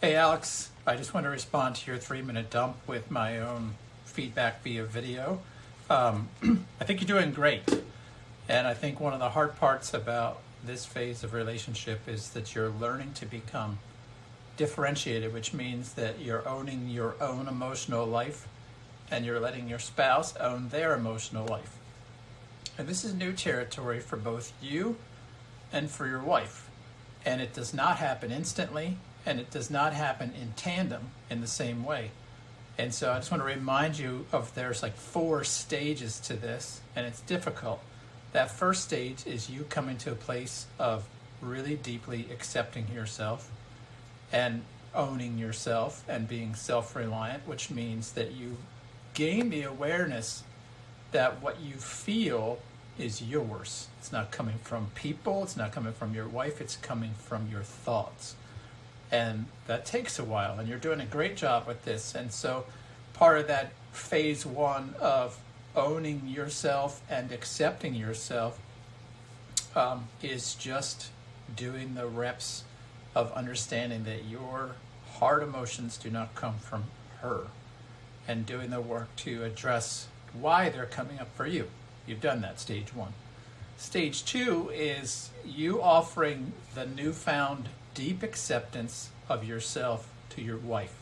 Hey Alex, I just want to respond to your 3-minute dump with my own feedback via video. I think you're doing great. And I think one of the hard parts about this phase of relationship is that you're learning to become differentiated, which means that you're owning your own emotional life and you're letting your spouse own their emotional life. And this is new territory for both you and for your wife. And it does not happen instantly, and it does not happen in tandem in the same way. And so I just want to remind you of there's like 4 stages to this, and it's difficult. That first stage is you coming to a place of really deeply accepting yourself and owning yourself and being self-reliant, which means that you gain the awareness that what you feel is yours. It's not coming from people, it's not coming from your wife, it's coming from your thoughts. And that takes a while, and you're doing a great job with this. And so part of that phase 1 of owning yourself and accepting yourself is just doing the reps of understanding that your hard emotions do not come from her, and doing the work to address why they're coming up for you. You've done that, stage 1. Stage 2 is you offering the newfound deep acceptance of yourself to your wife.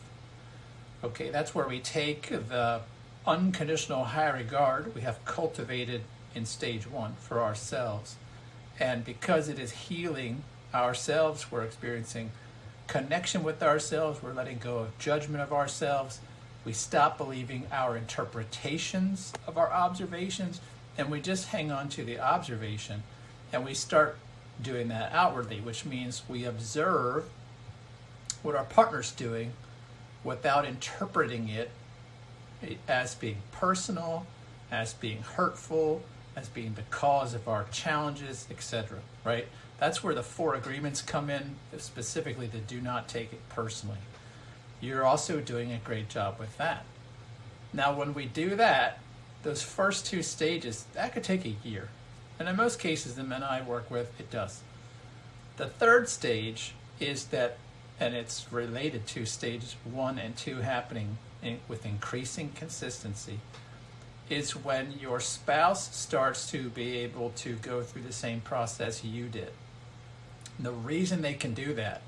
Okay, that's where we take the unconditional high regard we have cultivated in stage 1 for ourselves. And because it is healing ourselves, we're experiencing connection with ourselves, we're letting go of judgment of ourselves, we stop believing our interpretations of our observations, and we just hang on to the observation, and we start doing that outwardly, which means we observe what our partner's doing without interpreting it as being personal, as being hurtful, as being the cause of our challenges, etc. Right? That's where the 4 agreements come in, specifically to do not take it personally. You're also doing a great job with that. Now, when we do that, those first 2 stages, that could take a year. And in most cases, the men I work with, it does. The 3rd stage is that, and it's related to stages 1 and 2 happening with increasing consistency, is when your spouse starts to be able to go through the same process you did. The reason they can do that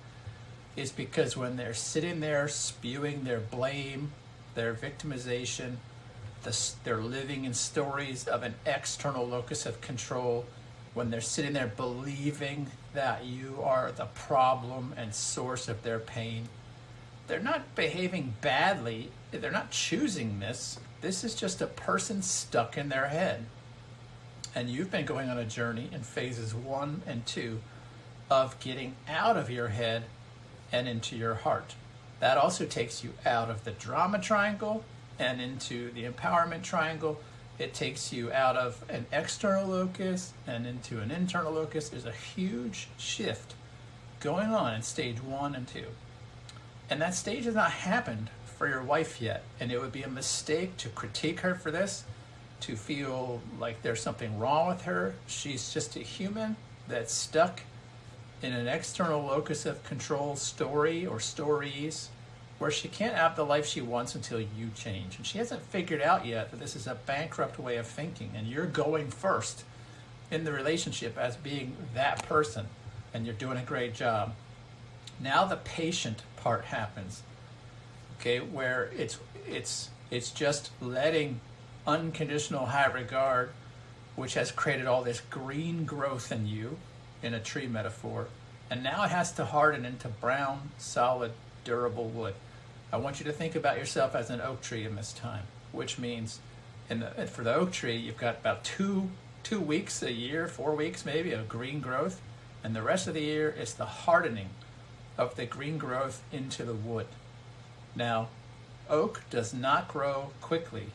is because when they're sitting there spewing their blame, their victimization, they're living in stories of an external locus of control, when they're sitting there believing that you are the problem and source of their pain, they're not behaving badly, they're not choosing this. This is just a person stuck in their head. And you've been going on a journey in phases 1 and 2 of getting out of your head and into your heart. That also takes you out of the drama triangle and into the empowerment triangle. It takes you out of an external locus and into an internal locus. There's a huge shift going on in stage 1 and 2. And that stage has not happened for your wife yet. And it would be a mistake to critique her for this, to feel like there's something wrong with her. She's just a human that's stuck in an external locus of control story or stories where she can't have the life she wants until you change. And she hasn't figured out yet that this is a bankrupt way of thinking, and you're going first in the relationship as being that person, and you're doing a great job. Now the patient part happens, okay, where it's just letting unconditional high regard, which has created all this green growth in you, in a tree metaphor, and now it has to harden into brown, solid, durable wood. I want you to think about yourself as an oak tree in this time, which means for the oak tree, you've got about two weeks a year, 4 weeks maybe, of green growth, and the rest of the year is the hardening of the green growth into the wood. Now, oak does not grow quickly,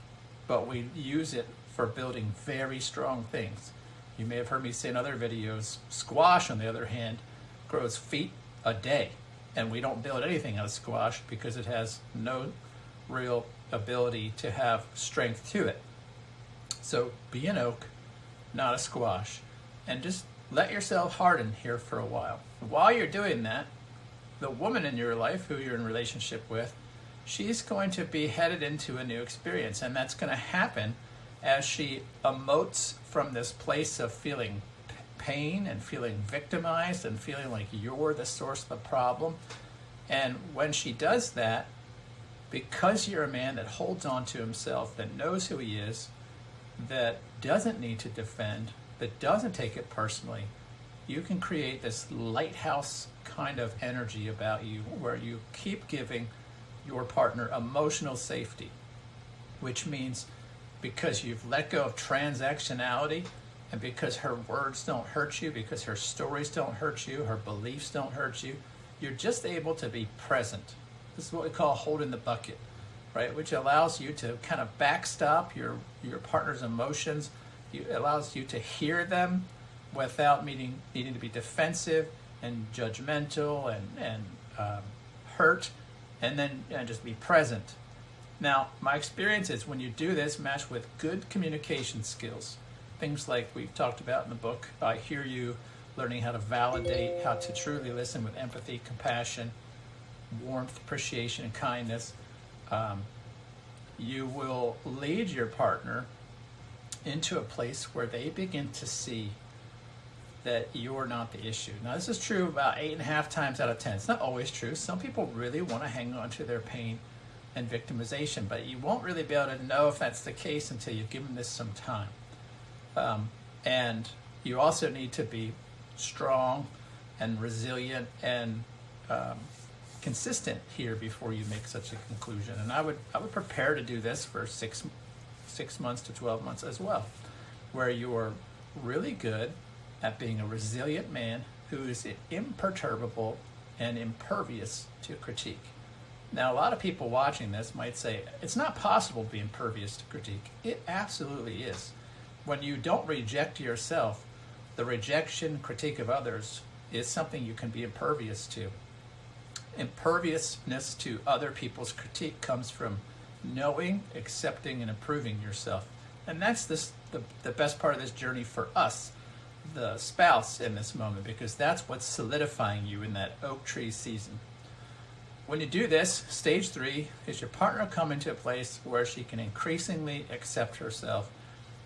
but we use it for building very strong things. You may have heard me say in other videos, squash, on the other hand, grows feet a day. And we don't build anything out of squash because it has no real ability to have strength to it. So be an oak, not a squash, and just let yourself harden here for a while. While you're doing that, the woman in your life who you're in relationship with, she's going to be headed into a new experience, and that's going to happen as she emotes from this place of feeling pain and feeling victimized and feeling like you're the source of the problem. And when she does that, because you're a man that holds on to himself, that knows who he is, that doesn't need to defend, that doesn't take it personally, you can create this lighthouse kind of energy about you where you keep giving your partner emotional safety, which means because you've let go of transactionality and because her words don't hurt you, because her stories don't hurt you, her beliefs don't hurt you, you're just able to be present. This is what we call holding the bucket, right? Which allows you to kind of backstop your partner's emotions. It allows you to hear them without needing to be defensive and judgmental and hurt, and then just be present. Now, my experience is when you do this matched with good communication skills, things like we've talked about in the book, I hear you, learning how to validate, how to truly listen with empathy, compassion, warmth, appreciation, and kindness, you will lead your partner into a place where they begin to see that you're not the issue. Now, this is true about 8.5 times out of 10. It's not always true. Some people really want to hang on to their pain and victimization, but you won't really be able to know if that's the case until you give them this some time. And you also need to be strong and resilient and consistent here before you make such a conclusion. And I would prepare to do this for 6 months to 12 months as well, where you're really good at being a resilient man who is imperturbable and impervious to critique. Now, a lot of people watching this might say, it's not possible to be impervious to critique. It absolutely is. When you don't reject yourself, the rejection, critique of others is something you can be impervious to. Imperviousness to other people's critique comes from knowing, accepting, and approving yourself. And that's the best part of this journey for us, the spouse in this moment, because that's what's solidifying you in that oak tree season. When you do this, stage 3 is your partner come into a place where she can increasingly accept herself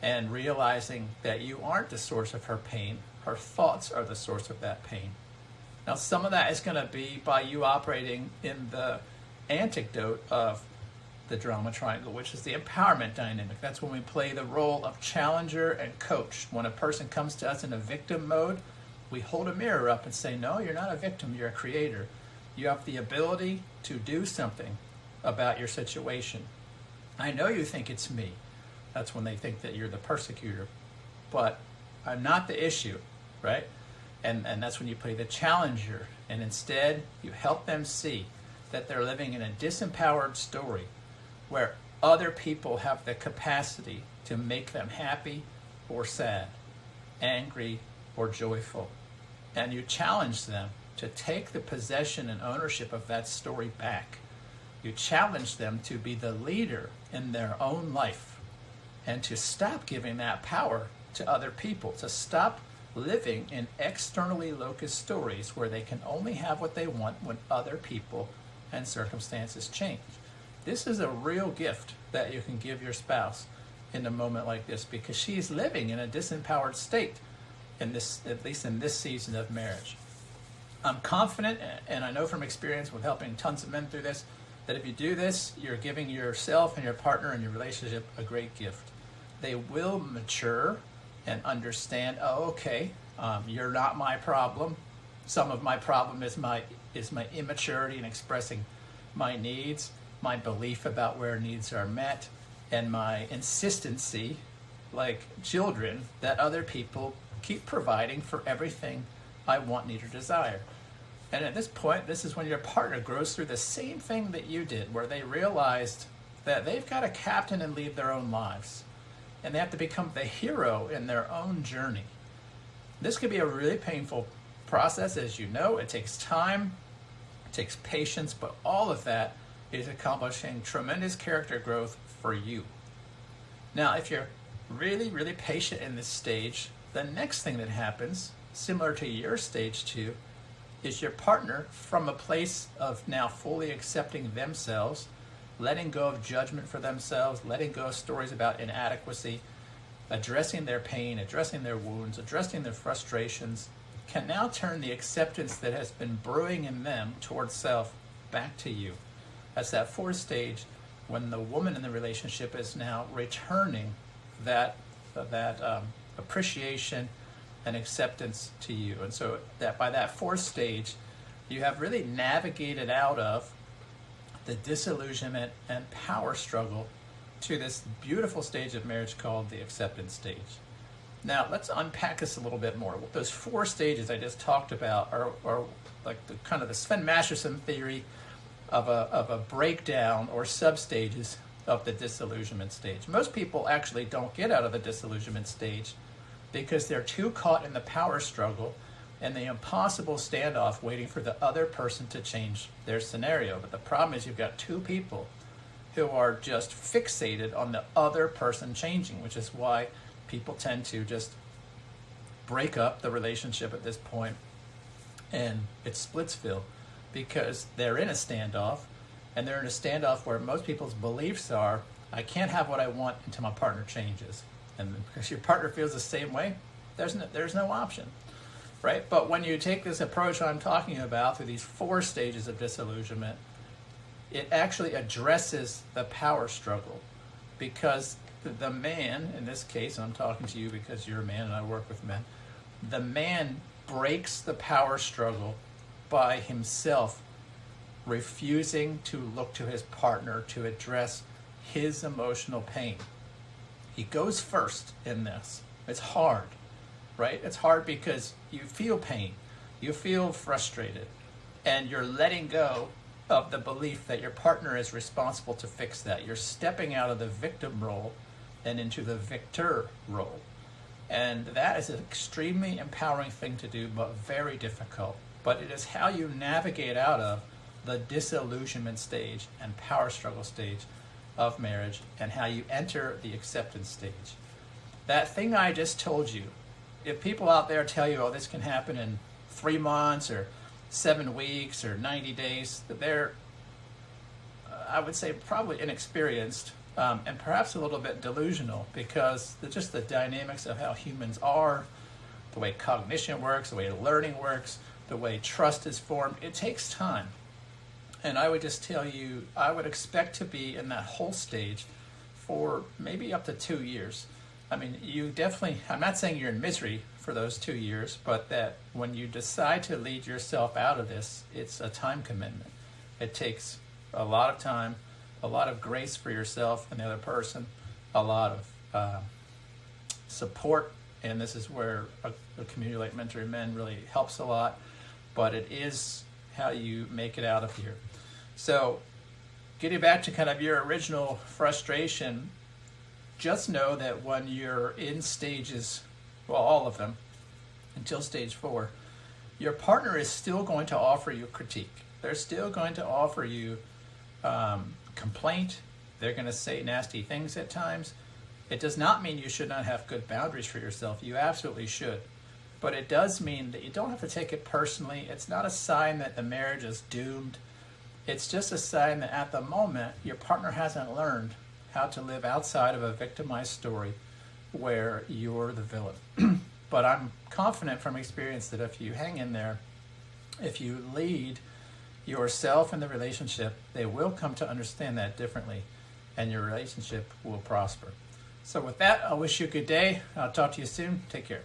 and realizing that you aren't the source of her pain. Her thoughts are the source of that pain. Now, some of that is going to be by you operating in the antidote of the drama triangle, which is the empowerment dynamic. That's when we play the role of challenger and coach. When a person comes to us in a victim mode, we hold a mirror up and say, no, you're not a victim, you're a creator. You have the ability to do something about your situation. I know you think it's me. That's when they think that you're the persecutor. But I'm not the issue, right? And that's when you play the challenger. And instead, you help them see that they're living in a disempowered story where other people have the capacity to make them happy or sad, angry or joyful. And you challenge them to take the possession and ownership of that story back. You challenge them to be the leader in their own life and to stop giving that power to other people, to stop living in externally locused stories where they can only have what they want when other people and circumstances change. This is a real gift that you can give your spouse in a moment like this, because she's living in a disempowered state in this, at least in this season of marriage. I'm confident, and I know from experience with helping tons of men through this, that if you do this, you're giving yourself and your partner and your relationship a great gift. They will mature and understand, oh, okay, you're not my problem. Some of my problem is my immaturity in expressing my needs, my belief about where needs are met, and my insistency, like children, that other people keep providing for everything I want, need, or desire. And at this point, this is when your partner grows through the same thing that you did, where they realized that they've got to captain and lead their own lives. And they have to become the hero in their own journey. This could be a really painful process, as you know. It takes time, it takes patience, but all of that is accomplishing tremendous character growth for you. Now, if you're really, really patient in this stage, the next thing that happens, similar to your stage 2, is your partner from a place of now fully accepting themselves, letting go of judgment for themselves, letting go of stories about inadequacy, addressing their pain, addressing their wounds, addressing their frustrations, can now turn the acceptance that has been brewing in them towards self back to you. That's that fourth stage when the woman in the relationship is now returning that appreciation and acceptance to you. And so that by that fourth stage, you have really navigated out of the disillusionment and power struggle to this beautiful stage of marriage called the acceptance stage. Now, let's unpack this a little bit more. Those four stages I just talked about are like the kind of the Sven Masterson theory of a breakdown or substages of the disillusionment stage. Most people actually don't get out of the disillusionment stage because they're too caught in the power struggle and the impossible standoff waiting for the other person to change their scenario. But the problem is you've got two people who are just fixated on the other person changing, which is why people tend to just break up the relationship at this point, and it's Splitsville, because they're in a standoff, and they're in a standoff where most people's beliefs are, I can't have what I want until my partner changes. And because your partner feels the same way, there's no option, right? But when you take this approach I'm talking about through these four stages of disillusionment, it actually addresses the power struggle, because the man, in this case, I'm talking to you because you're a man and I work with men, the man breaks the power struggle by himself refusing to look to his partner to address his emotional pain. He goes first in this. It's hard, right? It's hard because you feel pain, you feel frustrated, and you're letting go of the belief that your partner is responsible to fix that. You're stepping out of the victim role and into the victor role. And that is an extremely empowering thing to do, but very difficult. But it is how you navigate out of the disillusionment stage and power struggle stage of marriage, and how you enter the acceptance stage. That thing I just told you, if people out there tell you, oh, this can happen in 3 months or 7 weeks or 90 days, they're, I would say, probably inexperienced and perhaps a little bit delusional, because just the dynamics of how humans are, the way cognition works, the way learning works, the way trust is formed, it takes time. And I would just tell you, I would expect to be in that whole stage for maybe up to 2 years. I mean, you definitely, I'm not saying you're in misery for those 2 years, but that when you decide to lead yourself out of this, it's a time commitment. It takes a lot of time, a lot of grace for yourself and the other person, a lot of support, and this is where a community like Mentoring Men really helps a lot, but it is how you make it out of here. So getting back to kind of your original frustration, just know that when you're in stages, well, all of them, until stage 4, your partner is still going to offer you critique. They're still going to offer you complaint. They're going to say nasty things at times. It does not mean you should not have good boundaries for yourself. You absolutely should. But it does mean that you don't have to take it personally. It's not a sign that the marriage is doomed. It's just a sign that at the moment, your partner hasn't learned how to live outside of a victimized story where you're the villain. But I'm confident from experience that if you hang in there, if you lead yourself in the relationship, they will come to understand that differently, and your relationship will prosper. So with that, I wish you a good day. I'll talk to you soon. Take care.